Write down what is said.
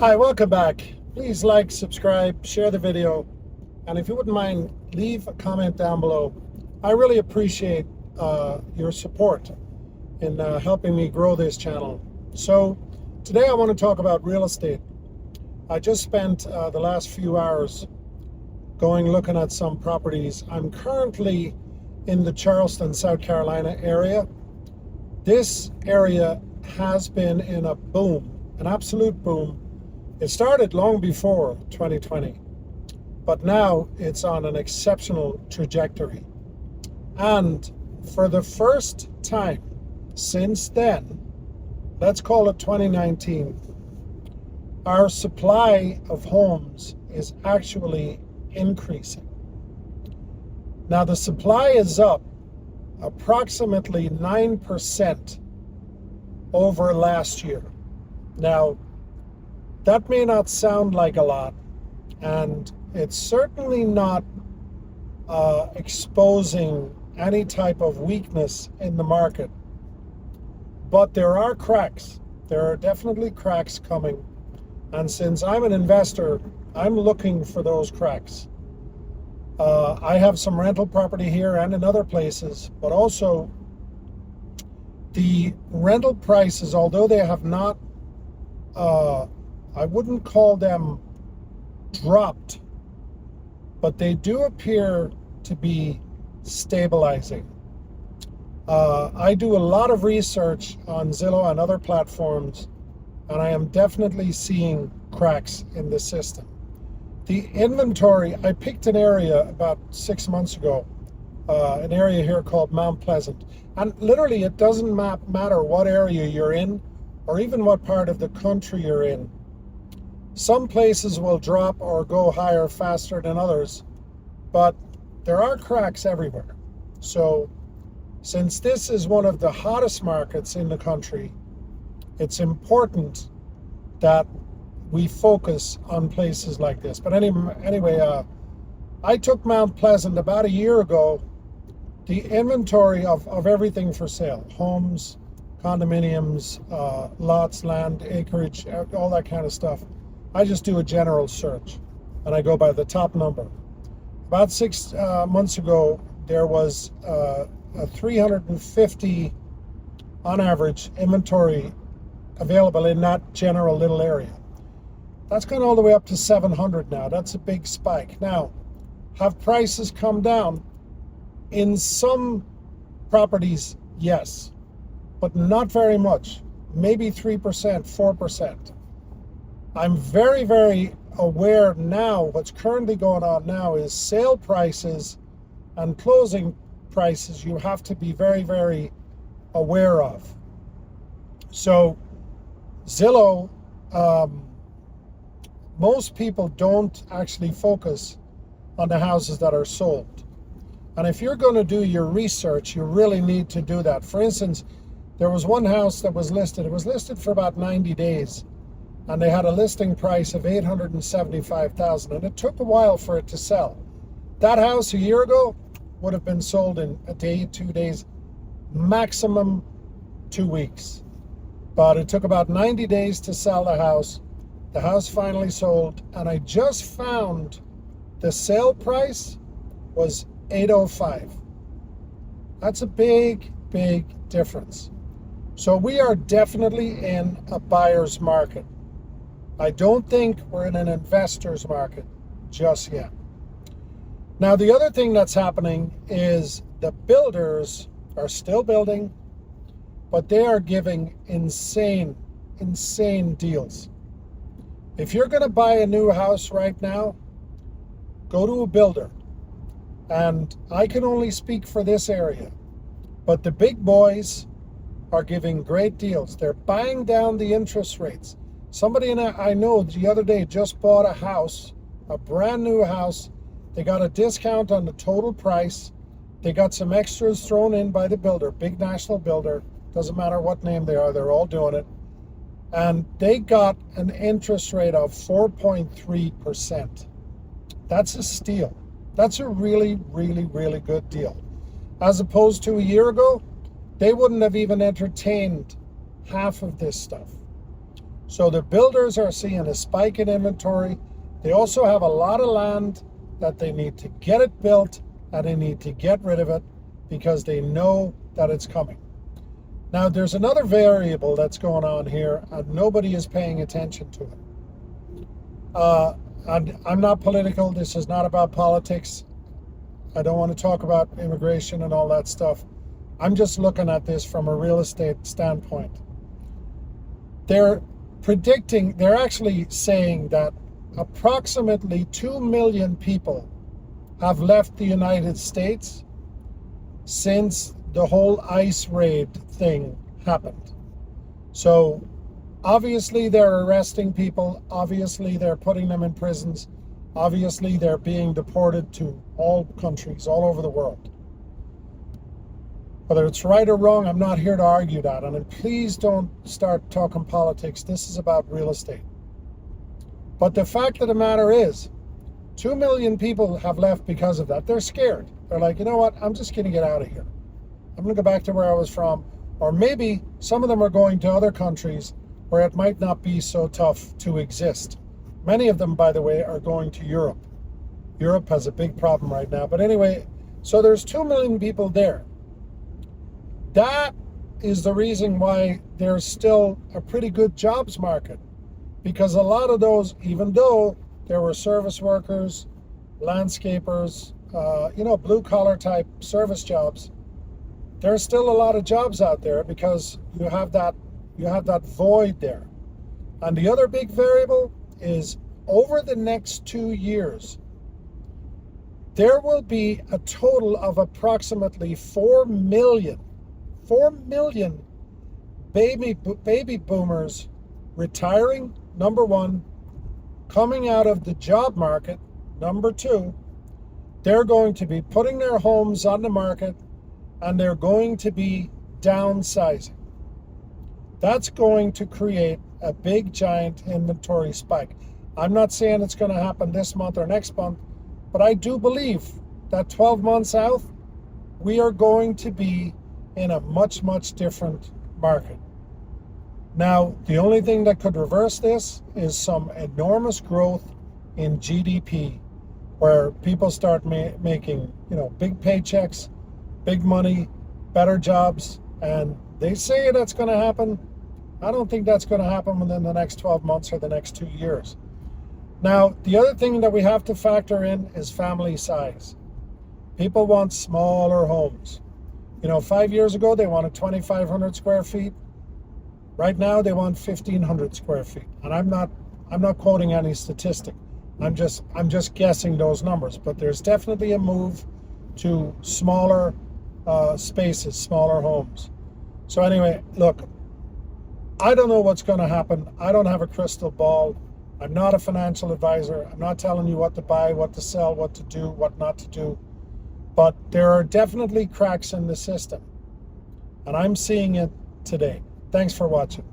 Hi, welcome back. Please like, subscribe, share the video, and if you wouldn't mind, leave a comment down below. I really appreciate your support in helping me grow this channel. So today I want to talk about real estate. I just spent the last few hours looking at some properties. I'm currently in the Charleston, South Carolina area. This area has been in a boom, an absolute boom. It started long before 2020, but now it's on an exceptional trajectory. And for the first time since then, let's call it 2019, our supply of homes is actually increasing. Now the supply is up approximately 9% over last year. Now, that may not sound like a lot, and it's certainly not exposing any type of weakness in the market. But there are cracks. There are definitely cracks coming. And since I'm an investor, I'm looking for those cracks. I have some rental property here and in other places, but also the rental prices, although they have not I wouldn't call them dropped, but they do appear to be stabilizing. I do a lot of research on Zillow and other platforms, and I am definitely seeing cracks in the system. The inventory, I picked an area about 6 months ago, an area here called Mount Pleasant. And literally it doesn't matter what area you're in, or even what part of the country you're in. Some places will drop or go higher faster than others, but there are cracks everywhere. So since this is one of the hottest markets in the country, it's important that we focus on places like this. But anyway, I took Mount Pleasant about a year ago. The inventory of everything for sale, homes, condominiums, lots, land, acreage, all that kind of stuff. I just do a general search and I go by the top number. About 6 months ago, there was a 350 on average inventory available in that general little area. That's gone all the way up to 700 now. That's a big spike. Now, have prices come down? In some properties, yes, but not very much. Maybe 3%, 4%. I'm very, very aware now, what's currently going on now is sale prices and closing prices you have to be very, very aware of. So Zillow, most people don't actually focus on the houses that are sold. And if you're going to do your research, you really need to do that. For instance, there was one house that was listed. It was listed for about 90 days. And they had a listing price of $875,000, and it took a while for it to sell. That house a year ago would have been sold in a day, 2 days, maximum 2 weeks. But it took about 90 days to sell the house. The house finally sold, and I just found the sale price was $805. That's a big, big difference. So we are definitely in a buyer's market. I don't think we're in an investor's market just yet. Now, the other thing that's happening is the builders are still building, but they are giving insane deals. If you're going to buy a new house right now, go to a builder. And I can only speak for this area, but the big boys are giving great deals. They're buying down the interest rates. Somebody I know the other day just bought a house, a brand new house. They got a discount on the total price. They got some extras thrown in by the builder, big national builder. Doesn't matter what name they are, they're all doing it. And they got an interest rate of 4.3%. That's a steal. That's a really, really, really good deal. As opposed to a year ago, they wouldn't have even entertained half of this stuff. So the builders are seeing a spike in inventory. They also have a lot of land that they need to get it built, and they need to get rid of it because they know that it's coming. Now, there's another variable that's going on here, and nobody is paying attention to it. And I'm not political. This is not about politics. I don't want to talk about immigration and all that stuff. I'm just looking at this from a real estate standpoint. They're actually saying that approximately 2 million people have left the United States since the whole ICE raid thing happened. So obviously they're arresting people, obviously they're putting them in prisons, obviously they're being deported to all countries all over the world. Whether it's right or wrong, I'm not here to argue that. And please don't start talking politics. This is about real estate. But the fact of the matter is, 2 million people have left because of that. They're scared. They're like, you know what? I'm just going to get out of here. I'm going to go back to where I was from. Or maybe some of them are going to other countries where it might not be so tough to exist. Many of them, by the way, are going to Europe. Europe has a big problem right now. But anyway, so there's 2 million people there. That is the reason why there's still a pretty good jobs market, because a lot of those, even though there were service workers, landscapers, blue collar type service jobs, there's still a lot of jobs out there because you have that void there. And the other big variable is over the next 2 years, there will be a total of approximately 4 million baby boomers retiring, number one, coming out of the job market, number two. They're going to be putting their homes on the market, and they're going to be downsizing. That's going to create a big giant inventory spike. I'm not saying it's going to happen this month or next month, but I do believe that 12 months out, we are going to be in a much, much different market. Now, the only thing that could reverse this is some enormous growth in GDP, where people start making, big paychecks, big money, better jobs, and they say that's going to happen. I don't think that's going to happen within the next 12 months or the next 2 years. Now, the other thing that we have to factor in is family size. People want smaller homes. 5 years ago, they wanted 2,500 square feet. Right now, they want 1,500 square feet. And I'm not quoting any statistic. I'm just guessing those numbers. But there's definitely a move to smaller spaces, smaller homes. So anyway, look, I don't know what's going to happen. I don't have a crystal ball. I'm not a financial advisor. I'm not telling you what to buy, what to sell, what to do, what not to do. But there are definitely cracks in the system, and I'm seeing it today. Thanks for watching.